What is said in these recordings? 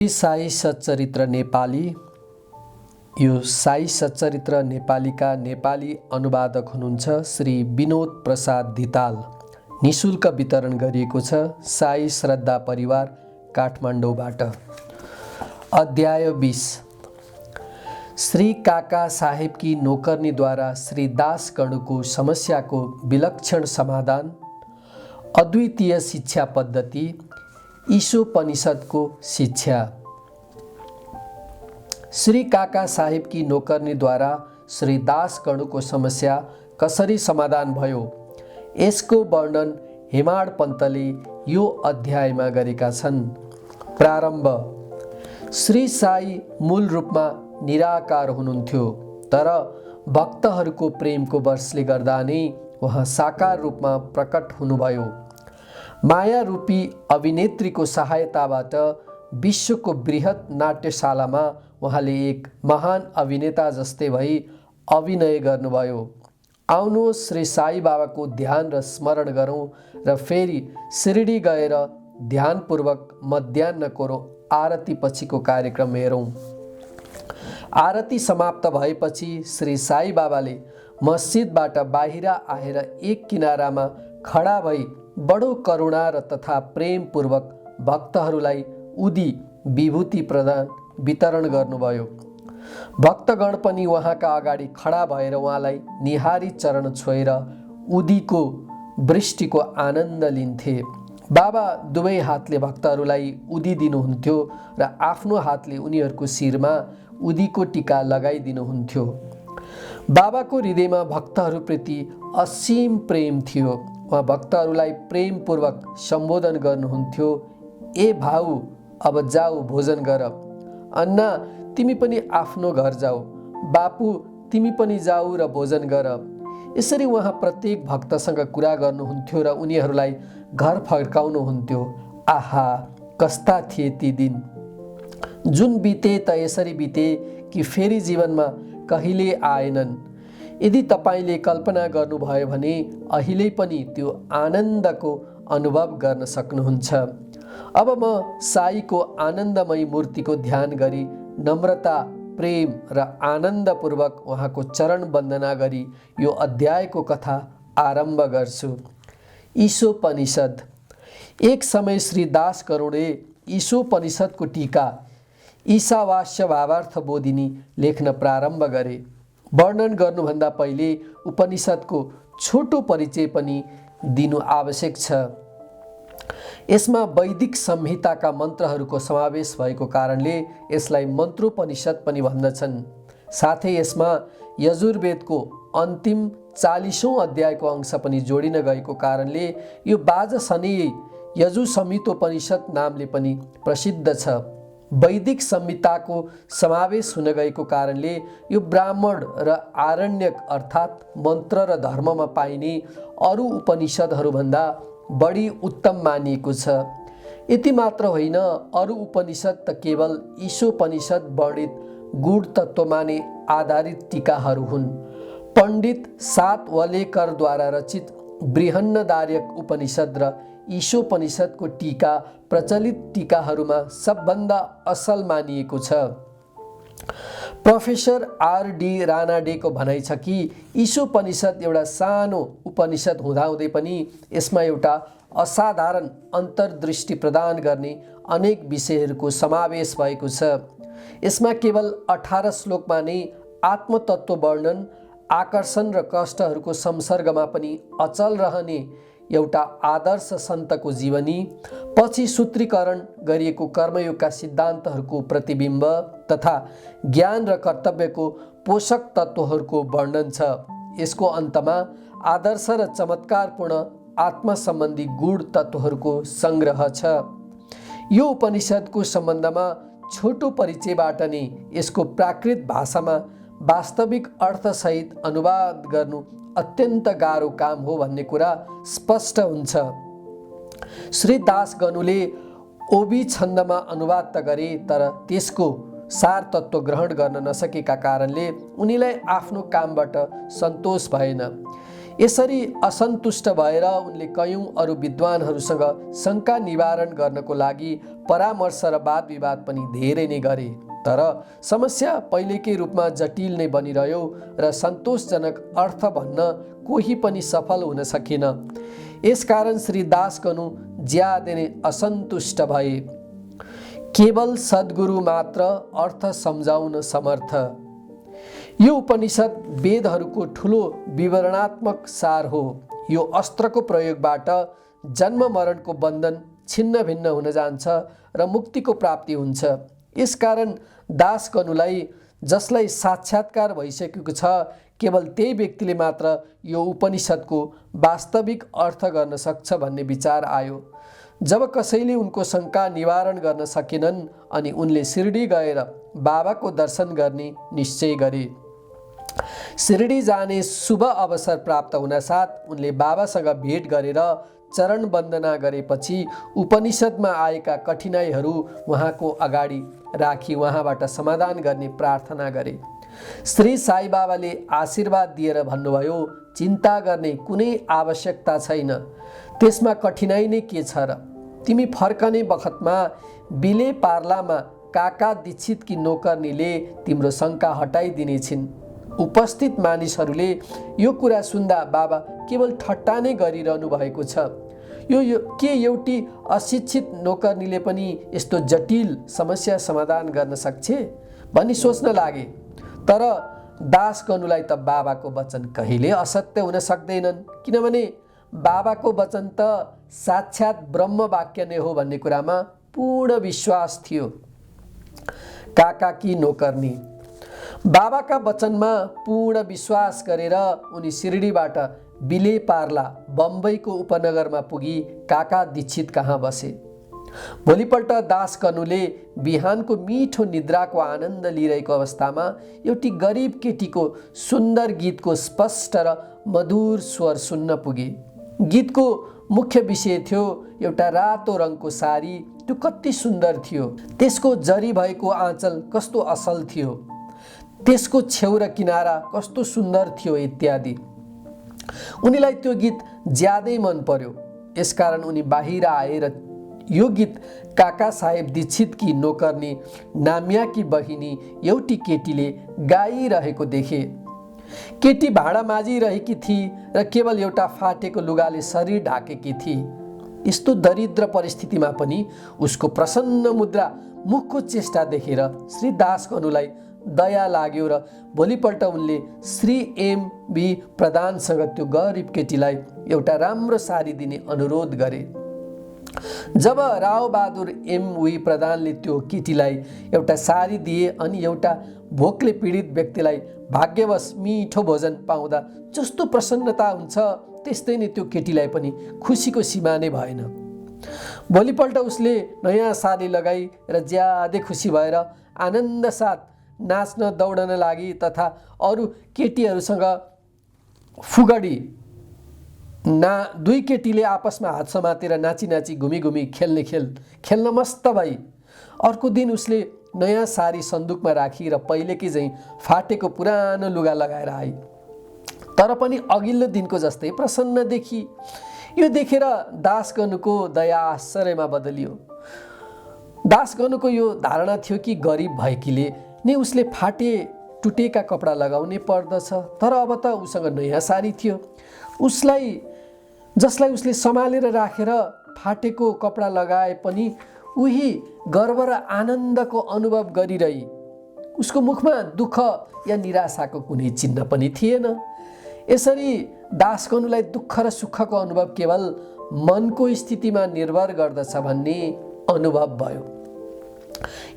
साई सच्चरित्र नेपाली। यो साई सच्चरित्र नेपालीका नेपाली अनुवादक हुनुहुन्छ श्री विनोद प्रसाद धिताल। निःशुल्क वितरण गरिएको छ साई श्रद्धा परिवार काठमाडौँबाट। अध्याय 20। श्री काका साहेबकी नोकर्नीद्वारा श्री दास गणुको समस्याको विलक्षण समाधान, अद्वितीय शिक्षा पद्धति, ईशोपनिषदको शिक्षा। श्री काका साहेबकी नोकर्नीद्वारा श्री दास गणुको समस्या कसरी समाधान भयो, यसको वर्णन हेमाड पन्तले यो अध्यायमा गरेका छन्। प्रारम्भ। श्री साई मूल रूपमा निराकार हुनुहुन्थ्यो, तर भक्तहरूको प्रेमको वर्षले गर्दा नै उहाँ साकार रूपमा प्रकट हुनुभयो। माया रूपी अभिनेत्रीको सहायताबाट विश्वको बृहत नाट्यशालामा उहाँले एक महान अभिनेता जस्तै भई अभिनय गर्नुभयो। आउनुहोस् श्री साई बाबाको ध्यान र स्मरण गरौँ र फेरि शिरडी गएर ध्यानपूर्वक मध्याह्नको आरती पछिको कार्यक्रम हेरौँ। आरती समाप्त भएपछि श्री साई बाबाले मस्जिदबाट बाहिर आएर एक किनारामा खडा भई बडो करुणा र तथा प्रेमपूर्वक भक्तहरूलाई उदी विभूति प्रदान वितरण गर्नुभयो। भक्तगण पनि उहाँका अगाडि खडा भएर उहाँलाई निहारी चरण छोएर उदीको वृष्टिको आनन्द लिन्थे। बाबा दुवै हातले भक्तहरूलाई उदी दिनुहुन्थ्यो र आफ्नो हातले उनीहरूको शिरमा उदीको टीका लगाइदिनुहुन्थ्यो। बाबाको हृदयमा भक्तहरूप्रति असीम प्रेम थियो। उहाँ भक्तहरूलाई प्रेमपूर्वक सम्बोधन गर्नुहुन्थ्यो। ए भाउ, अब जाऊ भोजन गर। अन्ना, तिमी पनि आफ्नो घर जाऊ। बापू, तिमी पनि जाऊ र भोजन गर। यसरी उहाँ प्रत्येक भक्तसँग कुरा गर्नुहुन्थ्यो र उनीहरूलाई घर फर्काउनुहुन्थ्यो। आहा, कस्ता थिए ती दिन! जुन बिते त यसरी बिते कि फेरि जीवनमा कहिले आएनन्। यदि तपाईँले कल्पना गर्नुभयो भने अहिले पनि त्यो आनन्दको अनुभव गर्न सक्नुहुन्छ। अब म साईको आनन्दमयी मूर्तिको ध्यान गरी नम्रता, प्रेम र आनन्दपूर्वक उहाँको चरण वन्दना गरी यो अध्यायको कथा आरम्भ गर्छु। ईशोपनिषद। एक समय श्री दास गणुले ईशोपनिषदको टीका ईशावास्य भावार्थ बोधिनी लेख्न प्रारम्भ गरे। वर्णन गर्नुभन्दा पहिले उपनिषदको छोटो परिचय पनि दिनु आवश्यक छ। यसमा वैदिक संहिताका मन्त्रहरूको समावेश भएको कारणले यसलाई मन्त्रोपनिषद पनि भन्दछन्। साथै यसमा यजुर्वेदको अन्तिम 40औं अध्यायको अंश पनि जोडिन गएको कारणले यो बाजसनेय यजुसंहितोपनिषद नामले पनि प्रसिद्ध छ। वैदिक संहिताको समावेश हुन गएको कारणले यो ब्राह्मण र आरण्यक अर्थात् मन्त्र र धर्ममा पाइने अरू उपनिषदहरूभन्दा बढी उत्तम मानिएको छ। यति मात्र होइन, अरू उपनिषद त केवल ईशोपनिषद वर्णित गूढ तत्त्वमा नै आधारित टीकाहरू हुन्। पण्डित सातवलेकरद्वारा रचित बृहन्नदारक उपनिषद र ईशोपनिषदको टीका प्रचलित टीकाहरूमा सबभन्दा असल मानिएको छ। Professor RD. रानाडेको भनाइ छ कि ईशोपनिषद एउटा सानो उपनिषद हुँदाहुँदै पनि यसमा एउटा असाधारण अन्तर्दृष्टि प्रदान गर्ने अनेक विषयहरूको समावेश भएको छ। यसमा केवल 18 श्लोकमा नै आत्मतत्त्व वर्णन, आकर्षण र कष्टहरूको संसर्गमा पनि अचल रहने एउटा आदर्श सन्तको जीवनी, पछि सूत्रीकरण गरिएको कर्मयोगका सिद्धान्तहरूको प्रतिबिम्ब तथा ज्ञान र कर्तव्यको पोषक तत्त्वहरूको वर्णन छ। यसको अन्तमा आदर्श र चमत्कारपूर्ण आत्मसम्बन्धी गूढ तत्त्वहरूको सङ्ग्रह छ। यो उपनिषदको सम्बन्धमा छोटो परिचयबाट नै यसको प्राकृत भाषामा वास्तविक अर्थसहित अनुवाद गर्नु अत्यन्त गाह्रो काम हो भन्ने कुरा स्पष्ट हुन्छ। श्री दास गणुले ओबी छन्दमा अनुवाद त गरे, तर त्यसको सार तत्त्व ग्रहण गर्न नसकेका कारणले उनीलाई आफ्नो कामबाट सन्तोष भएन। यसरी असन्तुष्ट भएर उनले कयौं अरू विद्वानहरूसँग शङ्का निवारण गर्नको लागि परामर्श र वाद विवाद पनि धेरै नै गरे, तर समस्या पहिलेकै रूपमा जटिल नै बनिरह्यो र सन्तोषजनक अर्थ भन्न कोही पनि सफल हुन सकेन। यसकारण श्री दासगनु ज्यादै नै असन्तुष्ट भए। केवल सद्गुरु मात्र अर्थ सम्झाउन समर्थ। यो उपनिषद वेदहरूको ठुलो विवरणात्मक सार हो। यो अस्त्रको प्रयोगबाट जन्म मरणको बन्धन छिन्न भिन्न हुन जान्छ र मुक्तिको प्राप्ति हुन्छ। यसकारण दासगनुलाई, जसलाई साक्षात्कार भइसकेको छ, केवल त्यही व्यक्तिले मात्र यो उपनिषदको वास्तविक अर्थ गर्न सक्छ भन्ने विचार आयो। जब कसैले उनको शङ्का निवारण गर्न सकेनन् अनि उनले शिरडी गएर बाबाको दर्शन गर्ने निश्चय गरे। शिरडी जाने शुभ अवसर प्राप्त हुनासाथ उनले बाबासँग भेट गरेर चरण वन्दना गरेपछि उपनिषदमा आएका कठिनाइहरू उहाँको अगाडि राखी उहाँबाट समाधान गर्ने प्रार्थना गरे। श्री साई बाबाले आशीर्वाद दिएर भन्नुभयो, चिन्ता गर्ने कुनै आवश्यकता छैन, त्यसमा कठिनाइ नै के छ र? तिमी फर्कने बखतमा बिले पार्लामा काका दीक्षितकी नोकर्नीले तिम्रो शङ्का हटाइदिनेछिन्। उपस्थित मानिसहरूले यो कुरा सुन्दा बाबा केवल ठट्टा नै गरिरहनु भएको छ। यो के एउटी अशिक्षित नोकर्नीले पनि यस्तो जटिल समस्या समाधान गर्न सक्छे भनी सोच्न लागे। तर दासगनुलाई त बाबाको वचन कहिले असत्य हुन सक्दैनन्, किनभने बाबाको वचन त साक्षात् ब्रह्म वाक्य नै हो भन्ने कुरामा पूर्ण विश्वास थियो। काकाकी नोकर्नी। बाबाका वचनमा पूर्ण विश्वास गरेर उनी शिरडीबाट बिले पार्ला बम्बईको उपनगरमा पुगी काका दीक्षित कहाँ बसे। भोलिपल्ट दासगनुले बिहानको मिठो निद्राको आनन्द लिइरहेको अवस्थामा एउटी गरिब केटीको सुन्दर गीतको स्पष्ट र मधुर स्वर सुन्न पुगे। गीतको मुख्य विषय थियो एउटा रातो रङको साडी, त्यो कति सुन्दर थियो, त्यसको जरी भएको आँचल कस्तो असल थियो, त्यसको छेउ र किनारा कस्तो सुन्दर थियो इत्यादि। उनीलाई त्यो गीत ज्यादै मन पर्यो। यसकारण उनी बाहिर आएर यो गीत काका साहेब दीक्षितकी नोकर्नी नाम्याकी बहिनी एउटी केटीले गाइरहेको देखे। केटी भाँडा माझिरहेकी थिई र केवल एउटा फाटेको लुगाले शरीर ढाकेकी थिई। यस्तो दरिद्र परिस्थितिमा पनि उसको प्रसन्न मुद्रा, मुखको चेष्टा देखेर श्री दासगनुलाई दया लाग्यो र भोलिपल्ट उनले श्री एम.बी. प्रधानसँग त्यो गरिब केटीलाई एउटा राम्रो साडी दिने अनुरोध गरे। जब रावबहादुर एम.वी. प्रधानले त्यो केटीलाई एउटा साडी दिए अनि एउटा भोकले पीडित व्यक्तिलाई भाग्यवश मिठो भोजन पाउँदा जस्तो प्रसन्नता हुन्छ, त्यस्तै नै त्यो केटीलाई पनि खुसीको सीमा नै भएन। भोलिपल्ट उसले नयाँ साडी लगाई र ज्यादै खुसी भएर आनन्द साथ नाच्न दौडन लागि तथा अरू केटीहरूसँग फुगडी दुई केटीले आपसमा हात समातेर नाची नाची घुमी घुमी खेल्न मस्त भई। अर्को दिन उसले नयाँ साडी सन्दुकमा राखी र पहिलेकै झैँ फाटेको पुरानो लुगा लगाएर आई, तर पनि अघिल्लो दिनको जस्तै प्रसन्न देखी। यो देखेर दासगनुको दया आश्चर्यमा बदलियो। दासगनुको यो धारणा थियो कि गरिब भएकीले नै उसले फाटे टुटेका कपडा लगाउनै पर्दछ, तर अब त उसँग नयाँ साडी थियो। जसलाई उसले सम्हालेर राखेर फाटेको कपडा लगाए पनि उही गर्व र आनन्दको अनुभव गरिरही। उसको मुखमा दुःख या निराशाको कुनै चिन्ह पनि थिएन। यसरी दासगनुलाई दुःख र सुखको अनुभव केवल मनको स्थितिमा निर्भर गर्दछ भन्ने अनुभव भयो।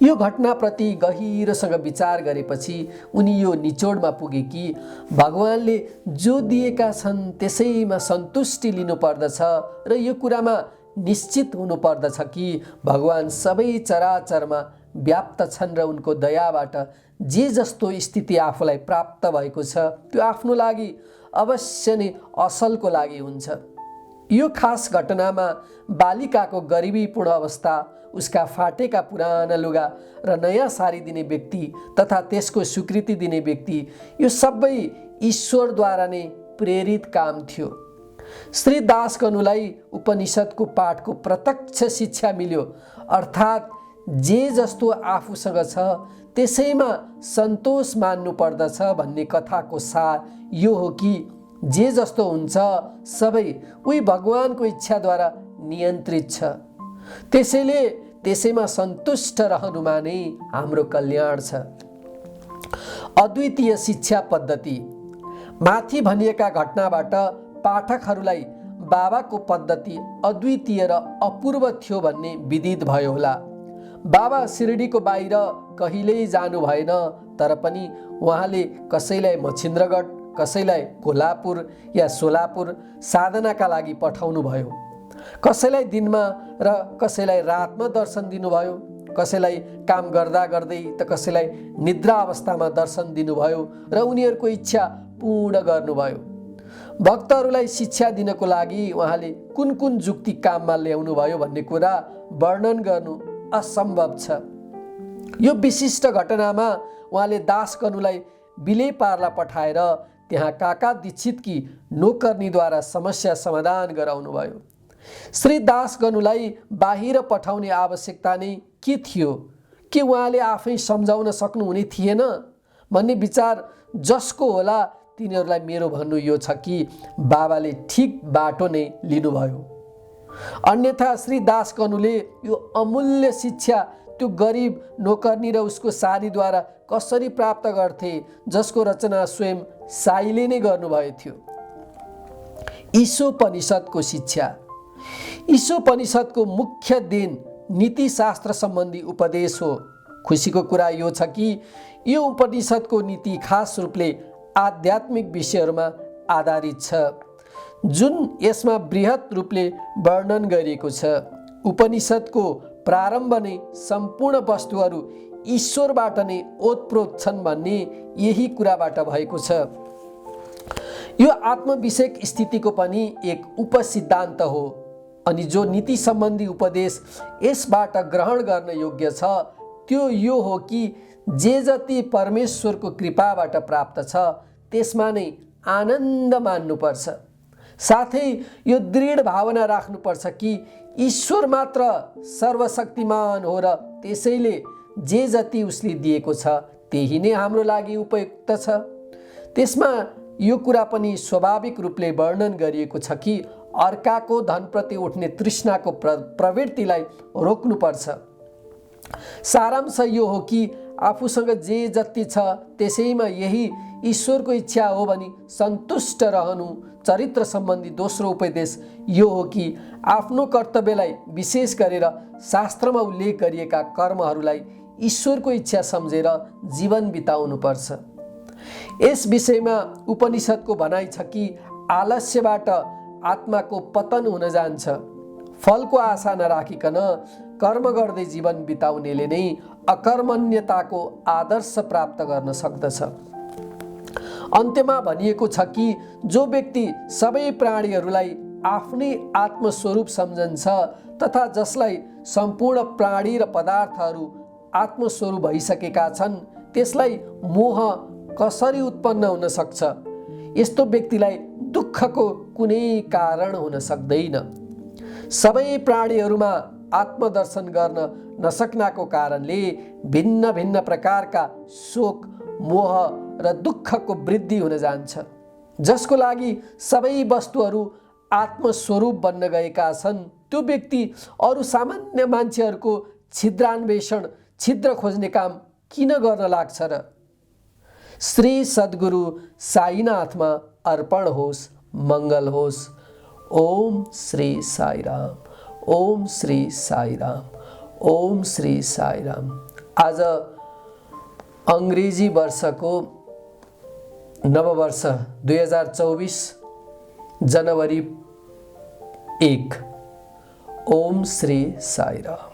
यो घटनाप्रति गहिरोसँग विचार गरेपछि उनी यो निचोडमा पुगे कि भगवानले जो दिएका छन् त्यसैमा सन्तुष्टि लिनुपर्दछ र यो कुरामा निश्चित हुनुपर्दछ कि भगवान सबै चराचरमा व्याप्त छन् र उनको दयाबाट जे जस्तो स्थिति आफूलाई प्राप्त भएको छ त्यो आफ्नो लागि अवश्य नै असलको लागि हुन्छ। यो खास घटनामा बालिकाको गरिबीपूर्ण अवस्था, उसका फाटेका पुराना लुगा र नयाँ साडी दिने व्यक्ति तथा त्यसको स्वीकृति दिने व्यक्ति, यो सबै ईश्वरद्वारा नै प्रेरित काम थियो। श्री दासगणुलाई उपनिषदको पाठको प्रत्यक्ष शिक्षा मिल्यो, अर्थात् जे जस्तो आफूसँग छ त्यसैमा सन्तोष मान्नु पर्दछ भन्ने कथाको सार यो हो कि जे जस्तो हुन्छ सबै उही भगवानको इच्छाद्वारा नियन्त्रित छ। त्यसैले त्यसैमा सन्तुष्ट रहनुमा नै हाम्रो कल्याण छ। अद्वितीय शिक्षा पद्धति। माथि भनिएका घटनाबाट पाठकहरूलाई बाबाको पद्धति अद्वितीय र अपूर्व थियो भन्ने विदित भयो होला। बाबा शिरडीको बाहिर कहिल्यै जानु भएन, तर पनि उहाँले कसैलाई मच्छिन्द्रगढ, कसैलाई कोल्हापुर या सोलापुर साधनाका लागि पठाउनु भयो। कसैलाई दिनमा र कसैलाई रातमा दर्शन दिनुभयो। कसैलाई काम गर्दा गर्दै त कसैलाई निद्रा अवस्थामा दर्शन दिनुभयो र उनीहरूको इच्छा पूर्ण गर्नुभयो। भक्तहरूलाई शिक्षा दिनको लागि उहाँले कुन कुन जुक्ति काममा ल्याउनु भयो भन्ने कुरा वर्णन गर्नु असम्भव छ। यो विशिष्ट घटनामा उहाँले दासगणुलाई बिलेपार्ला पठाएर त्यहाँ काका दीक्षितकी नोकर्नीद्वारा समस्या समाधान गराउनु भयो। श्री दासगणुलाई बाहिर पठाउने आवश्यकता नै के थियो? के उहाँले आफै सम्झाउन सक्नुहुने थिएन भन्ने विचार जसको होला तिनीहरूलाई मेरो भन्नु यो छ कि बाबाले ठिक बाटो नै लिनुभयो। अन्यथा श्री दासगणुले यो अमूल्य शिक्षा त्यो गरिब नोकर्नी र उसको सालीद्वारा कसरी प्राप्त गर्थे जसको रचना स्वयं साईले नै गर्नुभएको थियो। ईशोपनिषदको शिक्षा। ईशोपनिषदको मुख्य देन नीतिशास्त्र सम्बन्धी उपदेश हो। खुसीको कुरा यो छ कि यो उपनिषदको नीति खास रूपले आध्यात्मिक विषयहरूमा आधारित छ जुन यसमा बृहत रूपले वर्णन गरिएको छ। उपनिषदको प्रारम्भ नै सम्पूर्ण वस्तुहरू ईश्वरबाट नै ओतप्रोत छन् भन्ने यही कुराबाट भएको छ। यो आत्मविषयक स्थितिको पनि एक उपसिद्धान्त हो अनि जो नीति सम्बन्धी उपदेश यसबाट ग्रहण गर्न योग्य छ त्यो यो हो कि जे जति परमेश्वरको कृपाबाट प्राप्त छ त्यसमा नै आनन्द मान्नुपर्छ। साथै यो दृढ भावना राख्नुपर्छ कि ईश्वर मात्र सर्वशक्तिमान हो र त्यसैले जे जति उसले दिएको छ त्यही नै हाम्रो लागि उपयुक्त छ। त्यसमा यो कुरा पनि स्वाभाविक रूपले वर्णन गरिएको छ कि अर्काको धनप्रति उठ्ने तृष्णाको प्रवृत्तिलाई रोक्नुपर्छ। सारांश यो हो कि आफूसँग जे जति छ त्यसैमा यही ईश्वरको इच्छा हो भनी सन्तुष्ट रहनु। चरित्र सम्बन्धी दोस्रो उपदेश यो हो कि आफ्नो कर्तव्यलाई विशेष गरेर शास्त्रमा उल्लेख गरिएका कर्महरूलाई ईश्वरको इच्छा सम्झेर जीवन बिताउनुपर्छ। यस विषयमा उपनिषदको भनाइ छ कि आलस्यबाट आत्माको पतन हुन जान्छ। फलको आशा नराखिकन कर्म गर्दै जीवन बिताउनेले नै अकर्मण्यताको आदर्श प्राप्त गर्न सक्दछ। अन्त्यमा भनिएको छ कि जो व्यक्ति सबै प्राणीहरूलाई आफ्नै आत्मस्वरूप सम्झन्छ तथा जसलाई सम्पूर्ण प्राणी र पदार्थहरू आत्मस्वरूप भइसकेका छन् त्यसलाई मोह कसरी उत्पन्न हुन सक्छ? यस्तो व्यक्तिलाई दुःखको कुनै कारण हुन सक्दैन। सबै प्राणीहरूमा आत्मदर्शन गर्न नसक्नाको कारणले भिन्न भिन्न प्रकारका शोक, मोह र दुःखको वृद्धि हुन जान्छ, जसको लागि सबै वस्तुहरू आत्मस्वरूप बन्न गएका छन्। त्यो व्यक्ति अरू सामान्य मान्छेहरूको छिद्रान्वेषण, छिद्र खोज्ने काम किन गर्न लाग्छ र? श्री सद्गुरु साईनाथमा अर्पण होस्, मङ्गल होस्। ओम श्री साईराम, ओम श्री साईराम, ओम श्री साईराम। आज अङ्ग्रेजी वर्षको नववर्ष 2024 जनवरी 1। ओम श्री साईराम।